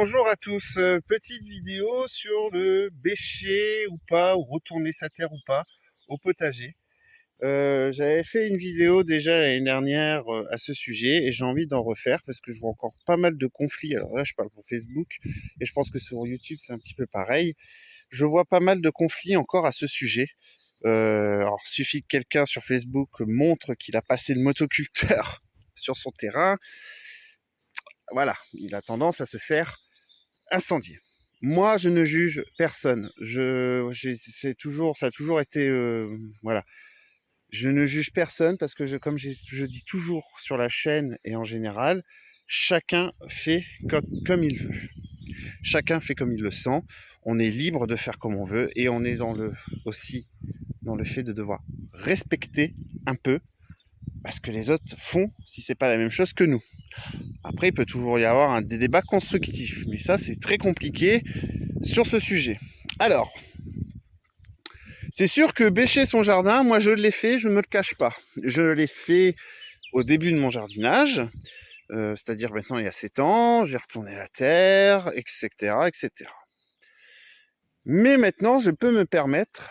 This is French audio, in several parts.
Bonjour à tous, petite vidéo sur le bêcher ou pas, ou retourner sa terre ou pas au potager. J'avais fait une vidéo déjà l'année dernière à ce sujet et j'ai envie d'en refaire parce que je vois encore pas mal de conflits. Alors là, je parle pour Facebook et je pense que sur YouTube c'est un petit peu pareil. Je vois pas mal de conflits encore à ce sujet. Alors, suffit que quelqu'un sur Facebook montre qu'il a passé le motoculteur sur son terrain. Voilà, il a tendance à se faire incendié. Moi, je ne juge personne. Ça a toujours été, voilà. Je ne juge personne parce que, comme je dis toujours sur la chaîne et en général, chacun fait comme il veut. Chacun fait comme il le sent. On est libre de faire comme on veut et on est aussi dans le fait de devoir respecter un peu ce que les autres font si c'est pas la même chose que nous. Après, il peut toujours y avoir des débats constructifs, mais ça, c'est très compliqué sur ce sujet. Alors, c'est sûr que bêcher son jardin, moi je l'ai fait, je ne me le cache pas. Je l'ai fait au début de mon jardinage, c'est-à-dire maintenant il y a 7 ans, j'ai retourné la terre, etc., etc. Mais maintenant, je peux me permettre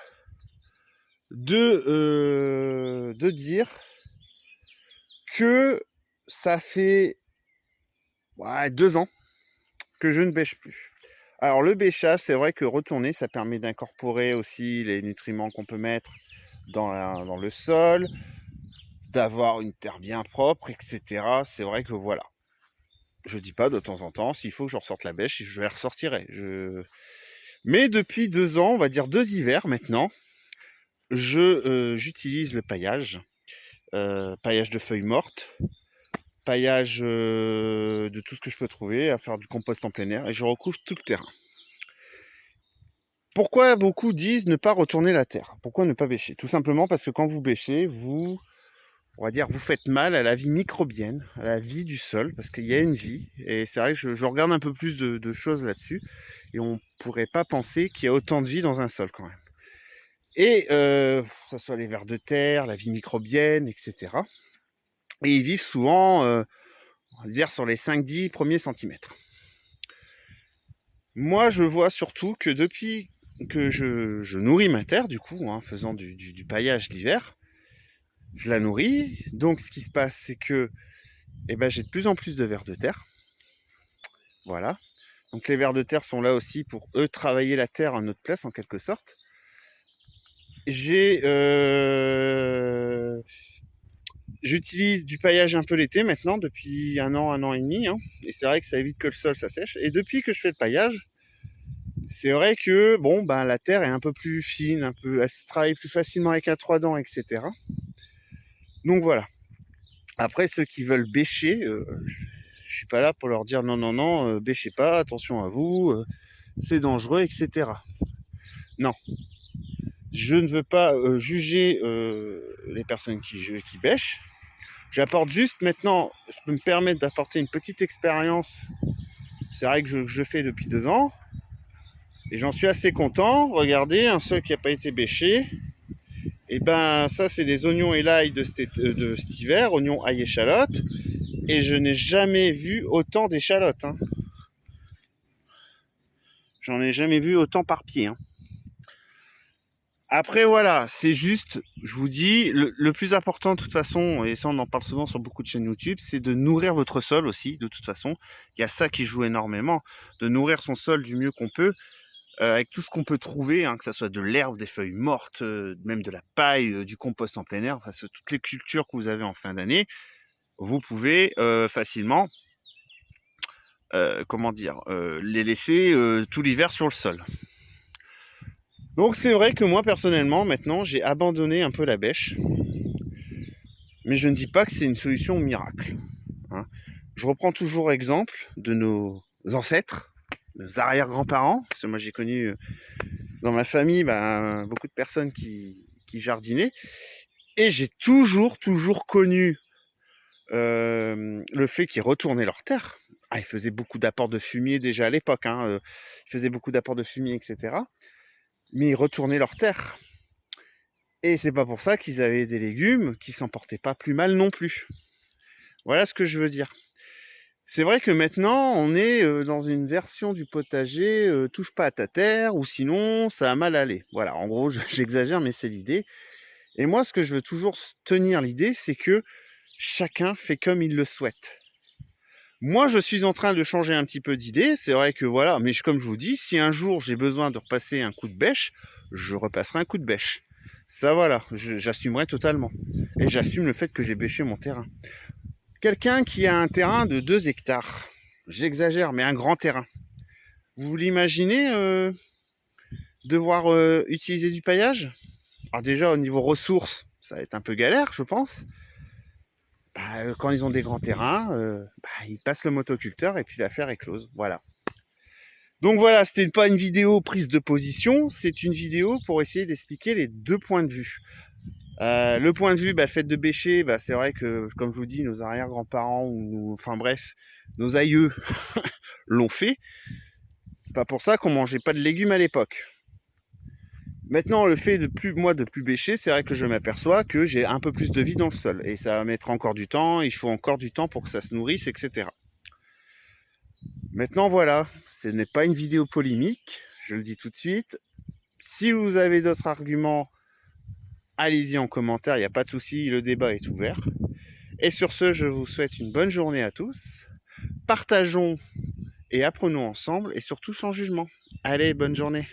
de dire que ça fait 2 ans que je ne bêche plus. Alors le bêchage, c'est vrai que retourner, ça permet d'incorporer aussi les nutriments qu'on peut mettre dans le sol, d'avoir une terre bien propre, etc. C'est vrai que voilà. Je dis pas de temps en temps, s'il faut que je ressorte la bêche, je la ressortirai. Mais depuis 2 ans, on va dire 2 hivers maintenant, j'utilise le paillage. Paillage de feuilles mortes, paillage de tout ce que je peux trouver, à faire du compost en plein air, et je recouvre tout le terrain. Pourquoi beaucoup disent ne pas retourner la terre? Pourquoi ne pas bêcher? Tout simplement parce que quand vous bêchez, vous faites mal à la vie microbienne, à la vie du sol, parce qu'il y a une vie. Et c'est vrai que je regarde un peu plus de choses là-dessus, et on pourrait pas penser qu'il y a autant de vie dans un sol quand même. Et que ce soit les vers de terre, la vie microbienne, etc. Et ils vivent souvent, on va dire, sur les 5-10 premiers centimètres. Moi, je vois surtout que depuis que je nourris ma terre, du coup, faisant du paillage l'hiver, je la nourris. Donc, ce qui se passe, c'est que j'ai de plus en plus de vers de terre. Voilà. Donc, les vers de terre sont là aussi pour, eux, travailler la terre à notre place, en quelque sorte. J'utilise du paillage un peu l'été maintenant, depuis un an et demi. Et c'est vrai que ça évite que le sol s'assèche. Et depuis que je fais le paillage, c'est vrai que la terre est un peu plus fine, elle se travaille plus facilement avec un 3 dents, etc. Donc voilà. Après, ceux qui veulent bêcher, je suis pas là pour leur dire non, bêchez pas, attention à vous, c'est dangereux, etc. Non, je ne veux pas juger les personnes qui bêchent. J'apporte juste maintenant, je peux me permettre d'apporter une petite expérience. C'est vrai que je fais depuis 2 ans. Et j'en suis assez content. Regardez, un seul qui n'a pas été bêché. Et ça, c'est des oignons et l'ail de cet hiver, oignons, ail, échalotes. Et je n'ai jamais vu autant d'échalotes. J'en ai jamais vu autant par pied. Après, voilà, c'est juste, je vous dis, le plus important de toute façon, et ça on en parle souvent sur beaucoup de chaînes YouTube, c'est de nourrir votre sol aussi, de toute façon. Il y a ça qui joue énormément, de nourrir son sol du mieux qu'on peut, avec tout ce qu'on peut trouver, que ce soit de l'herbe, des feuilles mortes, même de la paille, du compost en plein air, enfin, toutes les cultures que vous avez en fin d'année, vous pouvez facilement, les laisser tout l'hiver sur le sol. Donc c'est vrai que moi personnellement, maintenant, j'ai abandonné un peu la bêche, mais je ne dis pas que c'est une solution miracle. Je reprends toujours exemple de nos ancêtres, nos arrière-grands-parents, parce que moi j'ai connu dans ma famille beaucoup de personnes qui jardinaient, et j'ai toujours connu le fait qu'ils retournaient leur terre. Ils faisaient beaucoup d'apports de fumier déjà à l'époque, ils faisaient beaucoup d'apports de fumier, etc. Mais ils retournaient leur terre. Et c'est pas pour ça qu'ils avaient des légumes qui s'en portaient pas plus mal non plus. Voilà ce que je veux dire. C'est vrai que maintenant, on est dans une version du potager touche pas à ta terre ou sinon ça a mal aller. Voilà, en gros, j'exagère, mais c'est l'idée. Et moi, ce que je veux toujours tenir l'idée, c'est que chacun fait comme il le souhaite. Moi, je suis en train de changer un petit peu d'idée. C'est vrai que voilà, mais comme je vous dis, si un jour j'ai besoin de repasser un coup de bêche, je repasserai un coup de bêche. Ça, voilà, j'assumerai totalement. Et j'assume le fait que j'ai bêché mon terrain. Quelqu'un qui a un terrain de 2 hectares, j'exagère, mais un grand terrain. Vous l'imaginez devoir utiliser du paillage? Alors déjà, au niveau ressources, ça va être un peu galère, je pense. Quand ils ont des grands terrains, ils passent le motoculteur et puis l'affaire est close. Voilà. Donc voilà, c'était pas une vidéo prise de position, c'est une vidéo pour essayer d'expliquer les deux points de vue. Le point de vue, le fait de bêcher, c'est vrai que, comme je vous dis, nos arrière-grands-parents, enfin bref, nos aïeux l'ont fait. C'est pas pour ça qu'on mangeait pas de légumes à l'époque. Maintenant, le fait de plus bêcher, c'est vrai que je m'aperçois que j'ai un peu plus de vie dans le sol. Et ça va mettre encore du temps, il faut encore du temps pour que ça se nourrisse, etc. Maintenant, voilà, ce n'est pas une vidéo polémique, je le dis tout de suite. Si vous avez d'autres arguments, allez-y en commentaire, il n'y a pas de souci, le débat est ouvert. Et sur ce, je vous souhaite une bonne journée à tous. Partageons et apprenons ensemble, et surtout sans jugement. Allez, bonne journée.